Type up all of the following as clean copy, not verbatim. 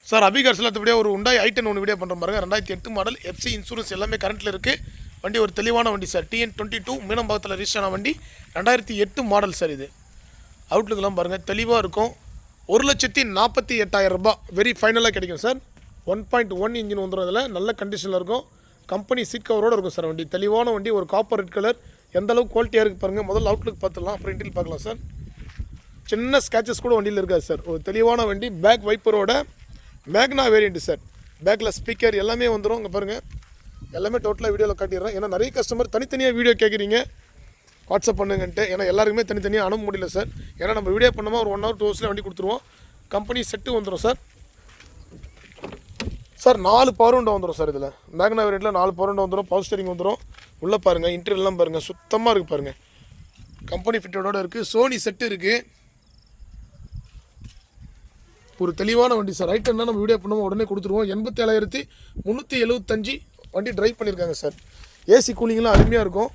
Sir அபிகார்ஸில் அடுத்தபடியாக ஒரு உண்டாய் ஐட்டன் ஒன்று வீடியோ பண்ணுற பாருங்க. 2008 மாடல் எஃப்சி இன்சூரன்ஸ் எல்லாமே கரண்ட்டில் இருக்குது. வண்டி ஒரு தெளிவான வண்டி சார். TN22 மீனம்பாக்கத்தில் ரிஜிஸ்டர் ஆன வண்டி. 2008 மாடல் சார். இது அவுட்லுக்கெல்லாம் பாருங்கள் தெளிவாக இருக்கும். 1,48,000 ரூபாய் வெரி ஃபைனலாக கிடைக்கும் சார். 1.1 இன்ஜின் வந்துடும். இதில் நல்ல கண்டிஷனில் இருக்கும். கம்பெனி சீட் கவரோடு இருக்கும் சார். வண்டி தெளிவான வண்டி. ஒரு காப்பர் ரெட் கலர். எந்த அளவுக்கு குவாலிட்டியாக இருக்குது பாருங்கள். முதல்ல அவுட்லுக் பார்த்துடலாம், அப்புறம் இன்டீரியல் பார்க்கலாம் சார். சின்ன ஸ்கேச்சஸ் கூட வண்டியில் இருக்காது சார். ஒரு தெளிவான வண்டி. பேக் வைப்பரோட மேக்னா வேரியண்ட்டு சார். பேக்கில் ஸ்பீக்கர் எல்லாமே வந்துடும். இங்கே பாருங்கள், எல்லாமே டோட்டலாக வீடியோவில் காட்டிடுறேன். ஏன்னா நிறைய கஸ்டமர் தனித்தனியாக வீடியோ கேட்குறீங்க, வாட்ஸ்அப் பண்ணுங்கன்ட்டு. ஏன்னா எல்லாருக்குமே தனித்தனியாக அனுப்ப முடியல சார். ஏன்னா நம்ம வீடியோ பண்ணோமா ஒரு 1 hour 2 hours வண்டி கொடுத்துருவோம். கம்பெனி செட்டு வந்துடும் சார். சார் 4 பவர் விண்டோ வந்துடும் சார். இதில் மேக்னா வேரியண்ட்டில் 4 பவர் விண்டோ வந்துடும். பவர் ஸ்டீரிங் வந்துடும். உள்ளே பாருங்கள், இன்டீரியர்லாம் பாருங்கள், சுத்தமாக இருக்குது பாருங்கள். கம்பெனி ஃபிட்டோட இருக்குது. சோனி செட்டு இருக்குது. ஒரு தெளிவான வண்டி சார். ரைட்டர்னா நம்ம வீடியோ பண்ணுவோம், உடனே கொடுத்துருவோம். 87,375 வண்டி ட்ரைவ் பண்ணியிருக்காங்க சார். ஏசி கூலிங்லாம் அருமையாக இருக்கும்.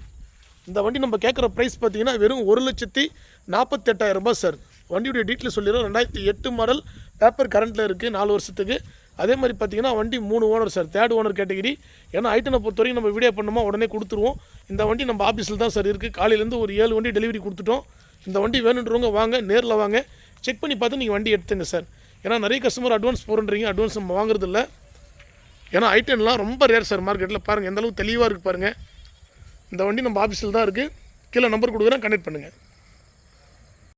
இந்த வண்டி நம்ம கேட்குற ப்ரைஸ் பார்த்தீங்கன்னா வெறும் 1,48,000 ரூபாய் சார். வண்டியுடைய டீட்டெயில் சொல்லிடுறோம். 2008 மாடல், பேப்பர் கரண்ட்டில் இருக்குது 4 வருஷத்துக்கு. அதே மாதிரி பார்த்தீங்கன்னா வண்டி 3 owner sir. 3rd owner category. ஏன்னா ஐட்டனை பொறுத்த வரைக்கும் நம்ம வீடியோ பண்ணோமா உடனே கொடுத்துருவோம். இந்த வண்டி நம்ம ஆஃபீஸில் தான் சார் இருக்குது. காலையிலேருந்து ஒரு 7 வண்டி டெலிவரி கொடுத்துட்டோம். இந்த வண்டி வேணுன்றவங்க வாங்க, நேரில் வாங்க, செக் பண்ணி பார்த்து நீங்கள் வண்டி எடுத்துங்க சார். ஏன்னா நிறைய கஸ்டமர் அட்வான்ஸ் போகிறீங்க, அட்வான்ஸ் நம்ம வாங்குறதில்ல. ஏன்னா ஐட்டன்லாம் ரொம்ப ரேர் சார் மார்க்கெட்டில். பாருங்கள் எந்தளவுக்கு தெளிவாக இருக்குது பாருங்கள். இந்த வண்டி நம்ம ஆஃபீஸில் தான் இருக்குது. கீழே நம்பர் கொடுக்குறேன், கனெக்ட் பண்ணுங்கள்.